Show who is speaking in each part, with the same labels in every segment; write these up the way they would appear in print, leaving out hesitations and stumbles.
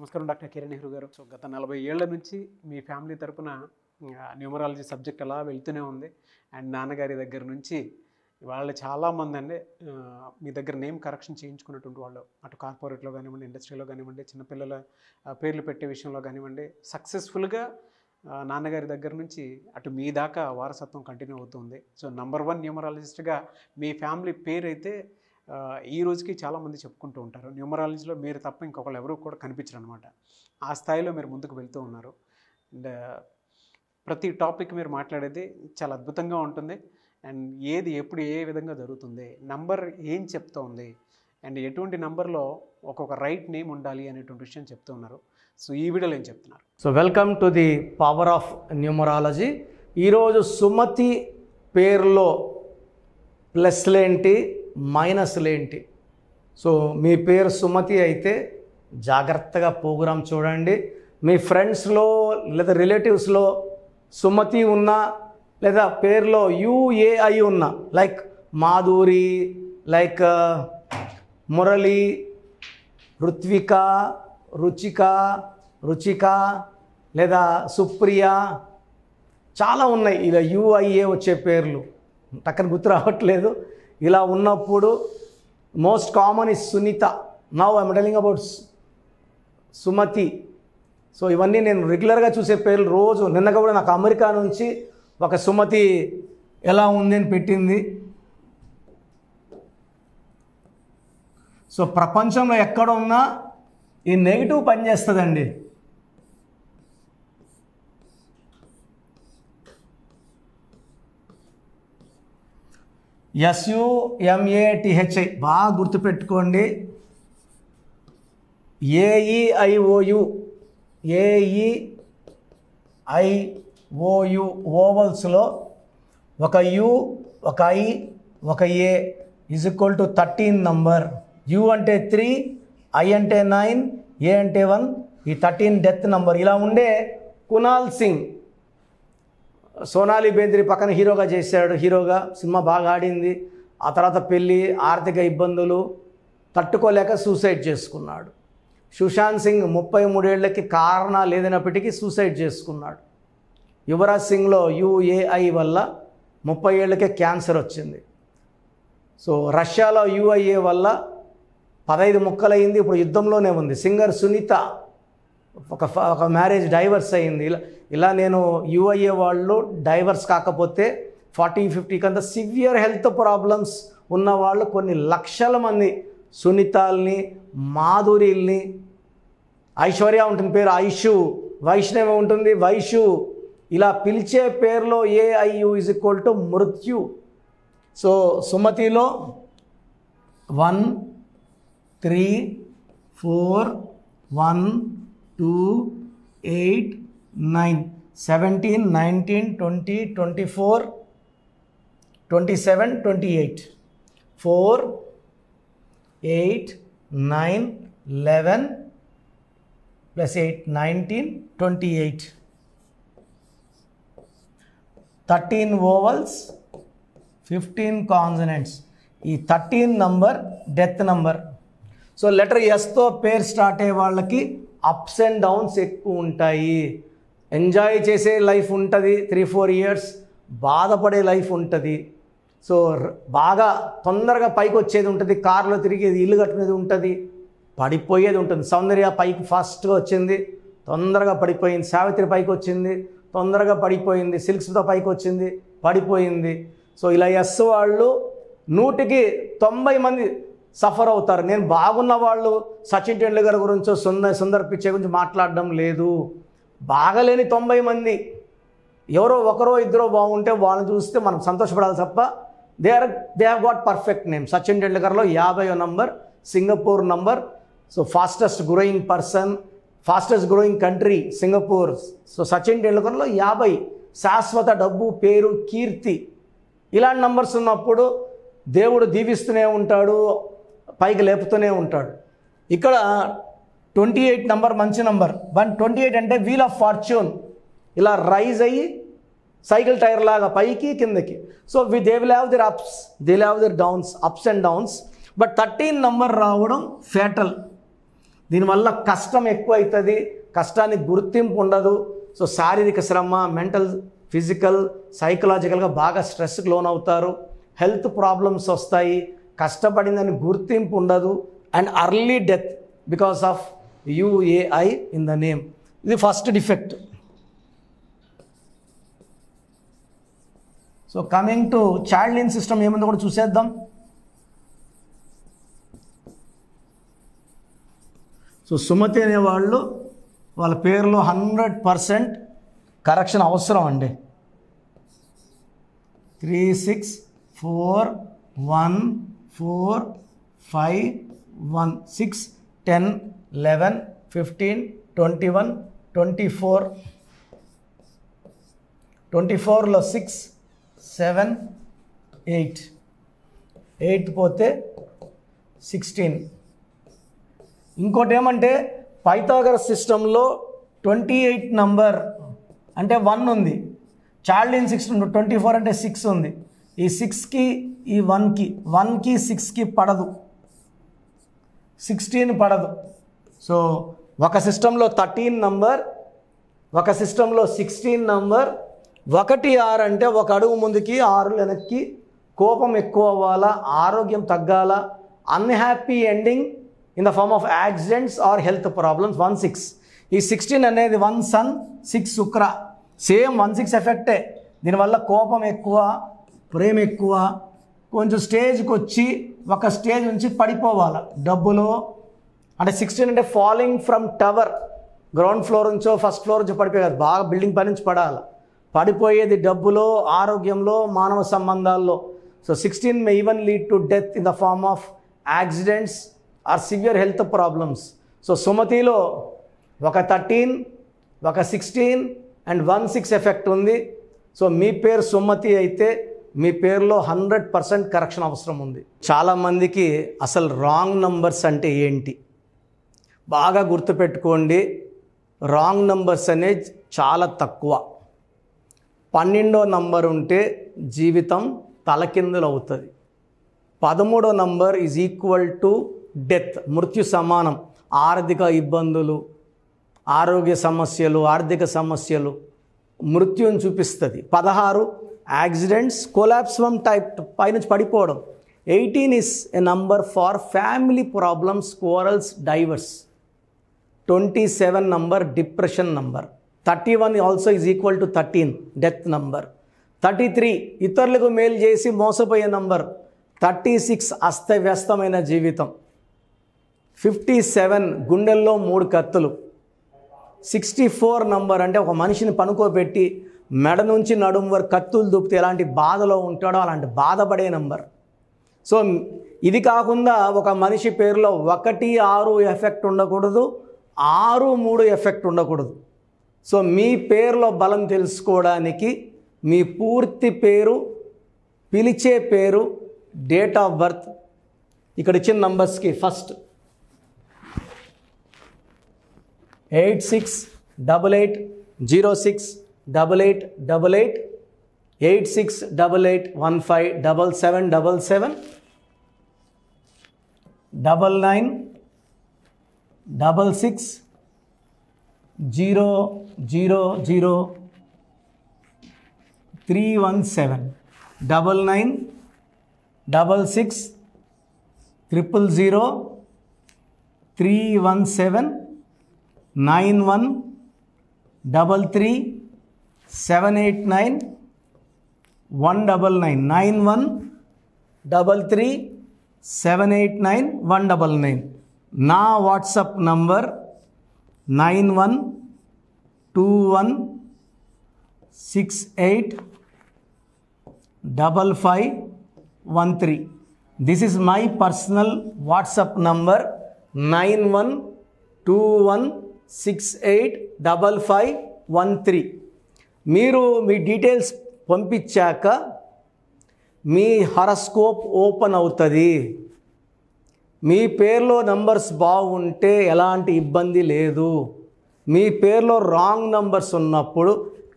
Speaker 1: నమస్కారం డాక్టర్ కిరణ్ నెహ్రూ గారు. సో గత 40 ఏళ్ల నుంచి మీ ఫ్యామిలీ తరపున న్యూమరాలజీ సబ్జెక్ట్ అలా వెళ్తూనే ఉంది. అండ్ నాన్నగారి దగ్గర నుంచి వాళ్ళు చాలామంది అండి మీ దగ్గర నేమ్ కరెక్షన్ చేయించుకున్నటువంటి వాళ్ళు, అటు కార్పొరేట్లో కానివ్వండి, ఇండస్ట్రీలో కానివ్వండి, చిన్నపిల్లల పేర్లు పెట్టే విషయంలో కానివ్వండి, సక్సెస్ఫుల్గా నాన్నగారి దగ్గర నుంచి అటు మీ దాకా వారసత్వం కంటిన్యూ అవుతుంది. సో నంబర్ 1 న్యూమరాలజిస్ట్గా మీ ఫ్యామిలీ పేరు అయితే ఈ రోజుకి చాలామంది చెప్పుకుంటూ ఉంటారు. న్యూమరాలజీలో మీరు తప్ప ఇంకొకళ్ళు ఎవరు కూడా కనిపించరు అనమాట. ఆ స్థాయిలో మీరు ముందుకు వెళ్తూ ఉన్నారు. అండ్ ప్రతి టాపిక్ మీరు మాట్లాడేది చాలా అద్భుతంగా ఉంటుంది. అండ్ ఏది ఎప్పుడు ఏ విధంగా జరుగుతుంది, నంబర్ ఏం చెప్తోంది, అండ్ ఎటువంటి నంబర్లో ఒక్కొక్క రైట్ నేమ్ ఉండాలి అనేటువంటి విషయం చెప్తూ ఉన్నారు. సో ఈ వీడియోలో ఏం చెప్తున్నారు?
Speaker 2: So welcome to the power of numerology. ఈరోజు సుమతి పేరులో ప్లస్లేంటి మైనస్లేంటి. సో మీ పేరు సుమతి అయితే జాగ్రత్తగా ప్రోగ్రామ్ చూడండి. మీ ఫ్రెండ్స్లో లేదా రిలేటివ్స్లో సుమతి ఉన్నా లేదా పేరులో యుఏఐ ఉన్నా, లైక్ మాధురి, లైక్ మురళి, ఋత్విక, రుచిక లేదా సుప్రియ, చాలా ఉన్నాయి. ఇలా యుఐఏ వచ్చే పేర్లు టక్కన గుర్తు రావట్లేదు. ఇలా ఉన్నప్పుడు most common is Sunita. Now I'm telling about Sumati. So ఇవన్నీ నేను రెగ్యులర్గా చూసే పేర్లు. రోజు నిన్నగా కూడా నాకు అమెరికా నుంచి ఒక సుమతి ఎలా ఉంది అని పెట్టింది. సో ప్రపంచంలో ఎక్కడ ఉన్నా ఈ నెగిటివ్ పనిచేస్తుందండి. SUMATHI బాగా గుర్తుపెట్టుకోండి. AEIOU ఓవల్స్లో ఒక యు, ఒక ఐ, ఒక A is equal to 13 number. U అంటే 3, ఐ అంటే 9, ఏ అంటే 1. ఈ 13 డెత్ నంబర్. ఇలా ఉండే కునాల్ సింగ్ సోనాలి బేంద్రి పక్కన హీరోగా చేశాడు. హీరోగా సినిమా బాగా ఆడింది. ఆ తర్వాత పెళ్ళి, ఆర్థిక ఇబ్బందులు తట్టుకోలేక సూసైడ్ చేసుకున్నాడు. సుశాంత్ సింగ్ 33 ఏళ్ళకి కారణాలు ఏదైనప్పటికీ సూసైడ్ చేసుకున్నాడు. యువరాజ్ సింగ్లో యుఏఐ వల్ల 30 ఏళ్ళకే క్యాన్సర్ వచ్చింది. సో రష్యాలో యుఐఏ వల్ల 15 ముక్కలైంది. ఇప్పుడు యుద్ధంలోనే ఉంది. సింగర్ సునీత ఒక మ్యారేజ్ డైవర్స్ అయింది. ఇలా నేను యుఐఏ వాళ్ళు డైవర్స్ కాకపోతే 40-50 కంత సివియర్ హెల్త్ ప్రాబ్లమ్స్ ఉన్నవాళ్ళు కొన్ని లక్షల మంది సునీతాల్ని, మాధురిల్ని, ఐశ్వర్య ఉంటుంది పేరు ఐషు, వైష్ణవి ఉంటుంది వైషు, ఇలా పిలిచే పేరులో AIU ఈజ్ ఈక్వల్ టు మృత్యు. So సుమతిలో 1, 3, 4, 1, 2, 8, 9, 17, 19, 20, 24, 27, 28, 4, 8, 9, 11 plus 8, 19, 28, 13 vowels, 15 consonants. ఈ 13 number death number. So letter ఎస్తో పేరు స్టార్ట్ అయ్యే వాళ్ళకి అప్స్ అండ్ డౌన్స్ ఎక్కువ ఉంటాయి. ఎంజాయ్ చేసే లైఫ్ ఉంటుంది 3-4 ఇయర్స్, బాధపడే లైఫ్ ఉంటుంది. సో బాగా తొందరగా పైకి వచ్చేది ఉంటుంది, కారులో తిరిగేది, ఇల్లు కట్టుకునేది ఉంటుంది, పడిపోయేది ఉంటుంది. సౌందర్య పైకి ఫాస్ట్గా వచ్చింది, తొందరగా పడిపోయింది. సావిత్రి పైకి వచ్చింది, తొందరగా పడిపోయింది. సిల్క్స్తో పైకి వచ్చింది, పడిపోయింది. సో ఇలా ఎస్ వాళ్ళు 100కి 90 మంది సఫర్ అవుతారు. నేను బాగున్న వాళ్ళు సచిన్ టెండూల్కర్ గురించో సుందర్ పిచ్చే గురించి మాట్లాడడం లేదు. బాగలేని 90 మంది ఎవరో ఒకరో ఇద్దరో బాగుంటే వాళ్ళని చూస్తే మనం సంతోషపడాలి తప్ప they have got perfect name. Sachin టెండూల్కర్లో 50వ number, Singapore number. So fastest growing person, fastest growing country Singapore. So Sachin టెండూల్కర్లో 50. శాశ్వత డబ్బు, పేరు, కీర్తి, ఇలాంటి నంబర్స్ ఉన్నప్పుడు దేవుడు దీవిస్తూనే ఉంటాడు, పైకి లేపుతూనే ఉంటాడు. ఇక్కడ 28 నంబర్ మంచి నంబర్. 128 అంటే వీల్ ఆఫ్ ఫార్చ్యూన్. ఇలా రైజ్ అయ్యి సైకిల్ టైర్ లాగా పైకి కిందకి. So they will have their ups, they will have their downs, ups and downs. But 13 number రావడం ఫేటల్. దీనివల్ల కష్టం ఎక్కువ అవుతుంది, కష్టానికి గుర్తింపు ఉండదు. సో శారీరక శ్రమ, మెంటల్, ఫిజికల్, సైకలాజికల్గా బాగా స్ట్రెస్కి లోన్ అవుతారు, హెల్త్ ప్రాబ్లమ్స్ వస్తాయి, కష్టపడిందని గుర్తింపు ఉండదు, and early death because of UAI in the name. ఇది first defect. So coming to child line system ఏముందో కూడా చూసేద్దాం. సో సుమతి అనేవాళ్ళు వాళ్ళ పేరులో 100% కరెక్షన్ అవసరం అండి. 3 6 4 1 4 5 1 6 10 11 15 21 24 24లో 6 7 8 8 పోతే 16. ఇంకోటి ఏమంటే పైథాగరస్ సిస్టంలో 28 నంబర్ అంటే 1 ఉంది, చైల్డ్ లైన్ సిస్టమ్ 24 అంటే 6 ఉంది. ఈ 6కి ఈ 1కి 6కి పడదు, 16 పడదు. సో ఒక సిస్టంలో 13 నంబర్, ఒక సిస్టంలో 16 నంబర్. 1 6 అంటే ఒక అడుగు ముందుకి 6 వెనక్కి, కోపం ఎక్కువ అవ్వాలా, ఆరోగ్యం తగ్గాల, unhappy ending in the form of accidents or health problems. 1 6 ఈ 16 అనేది 1 సన్ 6 శుక్ర, సేమ్ 1 6 ఎఫెక్టే. దీనివల్ల కోపం ఎక్కువ, ప్రేమ ఎక్కువ, కొంచెం స్టేజ్కి వచ్చి ఒక స్టేజ్ నుంచి పడిపోవాలి డబ్బులో. అంటే 16 అంటే falling from tower, ground floor నుంచో ఫస్ట్ ఫ్లోర్ నుంచి పడిపోయేది, బాగా బిల్డింగ్ పై నుంచి పడాలి. పడిపోయేది డబ్బులో, ఆరోగ్యంలో, మానవ సంబంధాల్లో. So 16 may even lead to death in the form of accidents or severe health problems. So సుమతిలో ఒక 13, ఒక 16 అండ్ 1 6 ఎఫెక్ట్ ఉంది. సో మీ పేరు సుమతి అయితే మీ పేరులో 100% కరెక్షన్ అవసరం ఉంది. చాలామందికి అసలు రాంగ్ నంబర్స్ అంటే ఏంటి బాగా గుర్తుపెట్టుకోండి. రాంగ్ నంబర్స్ అనేది చాలా తక్కువ. 12వ నంబర్ ఉంటే జీవితం తలకిందులు అవుతుంది. 13వ number is equal to death, మృత్యు సమానం. ఆర్థిక ఇబ్బందులు, ఆరోగ్య సమస్యలు, ఆర్థిక సమస్యలు, మృత్యుని చూపిస్తుంది. 16 యాక్సిడెంట్స్, కొలాప్స్ ఫ్రమ్ టైప్ పైనుంచి పడిపోవడం. 18 is a number far family problems, quarrels, divorce. 27 number depression number. 31 also is equal to 13 death number. 33 ఇతరులకు మేలు చేసి మోసపోయే నంబర్. 36 అస్తవ్యస్తమైన జీవితం. 57 గుండెల్లో 3 కత్తులు. 64 నంబర్ అంటే ఒక మనిషిని పనుకోబెట్టి మెడ నుంచి నడుము వరకు కత్తులు దూపితే ఎలాంటి బాధలో ఉంటాడో అలాంటి బాధపడే నంబర్. సో ఇది కాకుండా ఒక మనిషి పేరులో 1 6 ఎఫెక్ట్ ఉండకూడదు, 6 3 ఎఫెక్ట్ ఉండకూడదు. సో మీ పేరులో బలం తెలుసుకోవడానికి మీ పూర్తి పేరు, పిలిచే పేరు, డేట్ ఆఫ్ బర్త్, ఇక్కడ ఇచ్చిన నంబర్స్కి ఫస్ట్ 8688068888 8688157777 9966000317 9966000317 9133 789 199 9133 789 199. నా WhatsApp number 9121685513. This is my personal WhatsApp number 9121685513. మీరు మీ డీటెయిల్స్ పంపించాక మీ హారోస్కోప్ ఓపెన్ అవుతుంది. మీ పేరులో నంబర్స్ బాగుంటే ఎలాంటి ఇబ్బంది లేదు. మీ పేరులో రాంగ్ నంబర్స్ ఉన్నప్పుడు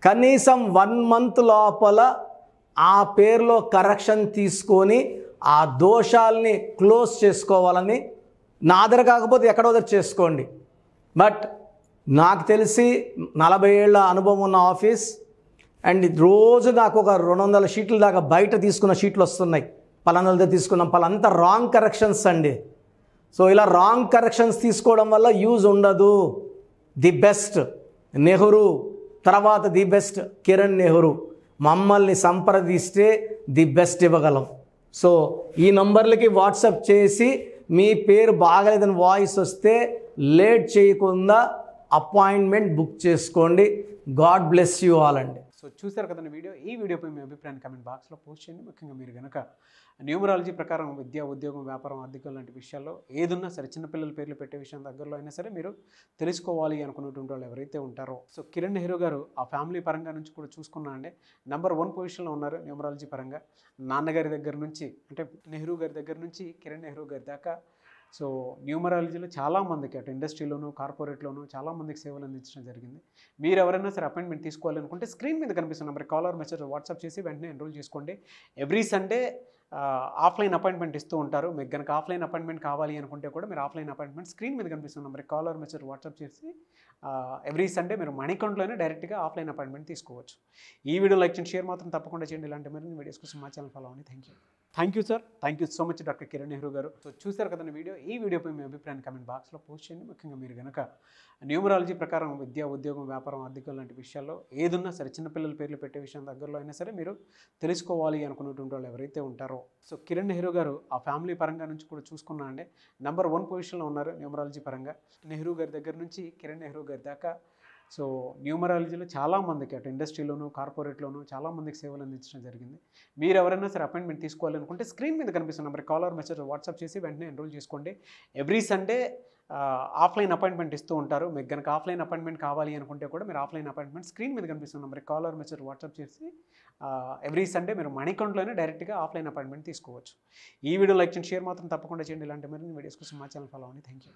Speaker 2: కనీసం 1 మంత్ లోపల ఆ పేరులో కరెక్షన్ తీసుకొని ఆ దోషాల్ని క్లోజ్ చేసుకోవాలని నా దగ్గర కాకపోతే ఎక్కడో దగ్గర చేసుకోండి. బట్ నాకు తెలిసి 40 ఏళ్ళ అనుభవం ఉన్న ఆఫీస్ అండ్ రోజు నాకు ఒక 200 షీట్ల దాకా బయట తీసుకున్న షీట్లు వస్తున్నాయి. పలానాలతో తీసుకున్నాం, పలాంతా రాంగ్ కరెక్షన్స్ అండి. సో ఇలా రాంగ్ కరెక్షన్స్ తీసుకోవడం వల్ల యూజ్ ఉండదు. ది బెస్ట్ నెహ్రూ, తర్వాత ది బెస్ట్ కిరణ్ నెహ్రూ, మమ్మల్ని సంప్రదిస్తే ది బెస్ట్ ఇవ్వగలం. సో ఈ నంబర్లకి వాట్సాప్ చేసి మీ పేరు బాగలేదని వాయిస్ వస్తే లేట్ చేయకుండా అపాయింట్మెంట్ బుక్ చేసుకోండి. గాడ్ బ్లెస్ యూ ఆల్ అండి.
Speaker 1: సో చూసారు కదండి వీడియో. ఈ వీడియోపై మీ అభిప్రాయాన్ని కామెంట్ బాక్స్లో పోస్ట్ చేయండి. ముఖ్యంగా మీరు కనుక న్యూమరాలజీ ప్రకారం విద్య, ఉద్యోగం, వ్యాపారం, ఆర్థికం లాంటి విషయాల్లో ఏదున్నా సరే, చిన్నపిల్లల పేర్లు పెట్టే విషయం దగ్గరలో అయినా సరే మీరు తెలుసుకోవాలి అనుకున్నటువంటి వాళ్ళు ఎవరైతే ఉంటారో, సో కిరణ్ నెహ్రూ గారు ఆ ఫ్యామిలీ పరంగా నుంచి కూడా చూసుకున్నా అండి నెంబర్ 1 పొజిషన్లో ఉన్నారు న్యూమరాలజీ పరంగా. నాన్నగారి దగ్గర నుంచి అంటే నెహ్రూ గారి దగ్గర నుంచి కిరణ్ నెహ్రూ గారి దాకా సో న్యూమరాలజీలో చాలామందికి అటు ఇండస్ట్రీలోను, కార్పొరేట్లోను చాలామందికి సేవలు అందించడం జరిగింది. మీరు ఎవరైనా సరే అపాయింట్మెంట్ తీసుకోవాలనుకుంటే స్క్రీన్ మీద కనిపిస్తున్న number call or message WhatsApp చేసి వెంటనే ఎన్రోల్ చేసుకోండి. ఎవ్రీ సండే ఆఫ్లైన్ అపాయింట్మెంట్ ఇస్తూ ఉంటారు. మీకు కనుక ఆఫ్లైన్ అపాయింట్మెంట్ కావాలి అనుకుంటే కూడా మీరు ఆఫ్లైన్ అపాయింట్మెంట్ స్క్రీన్ మీద కనిపిస్తున్న number call or message WhatsApp చేసి ఎవ్రీ సండే మీరు మణికంట్లోనే డైరెక్ట్గా ఆఫ్లైన్ అపాయింట్మెంట్ తీసుకోవచ్చు. ఈ వీడియో లైక్ చేయండి, షేర్ మాత్రం తప్పకుండా చేయండి. ఇలాంటి మరిన్ని వీడియోస్ కోసం మా ఛానల్ ఫాలో అవ్వండి. Thank you sir. Thank you so much doctor Kiran Nehru గారు. సో చూసారు కదండి వీడియో. ఈ వీడియోపై మీ అభిప్రాయాన్ని కామెంట్ బాక్స్లో పోస్ట్ చేయండి. ముఖ్యంగా మీరు కనుక న్యూమరాలజీ ప్రకారం విద్య, ఉద్యోగం, వ్యాపారం, ఆర్థికం లాంటి విషయాల్లో ఏదున్నా సరే, చిన్నపిల్లల పేర్లు పెట్టే విషయం దగ్గరలో అయినా సరే మీరు తెలుసుకోవాలి అనుకున్నటువంటి వాళ్ళు ఎవరైతే ఉంటారో, సో కిరణ్ నెహ్రూ గారు ఆ ఫ్యామిలీ పరంగా నుంచి కూడా చూసుకున్నా అండి నెంబర్ 1 పొజిషన్లో ఉన్నారు న్యూమరాలజీ పరంగా. నెహ్రూ గారి దగ్గర నుంచి కిరణ్ నెహ్రూ గారి దాకా సో న్యూమరాలజీలో చాలామందికి అటు ఇండస్ట్రీలోను, కార్పొరేట్లోను చాలామందికి సేవలు అందించడం జరిగింది. మీరు ఎవరైనా సరే అపాయింట్మెంట్ తీసుకోవాలనుకుంటే స్క్రీన్ మీద కనిపిస్తున్న number call or message WhatsApp చేసి వెంటనే ఎన్రోల్ చేసుకోండి. ఎవ్రీ సండే ఆఫ్లైన్ అపాయింట్మెంట్ ఇస్తూ ఉంటారు. మీకు కనుక ఆఫ్లైన్ అపాయింట్మెంట్ కావాలి అనుకుంటే కూడా మీరు ఆఫ్లైన్ అపాయింట్మెంట్ స్క్రీన్ మీద కనిపిస్తున్న number call or message WhatsApp చేసి ఎవ్రీ సండే మీరు మణికంట్లోనే డైరెక్ట్గా ఆఫ్లైన్ అపాయింట్మెంట్ తీసుకోవచ్చు. ఈ వీడియో లైక్ చేయండి, షేర్ మాత్రం తప్పకుండా చేయండి. ఇలాంటి మరిన్ని వీడియోస్ కోసం మా ఛానల్ ఫాలో అవ్వండి. Thank you.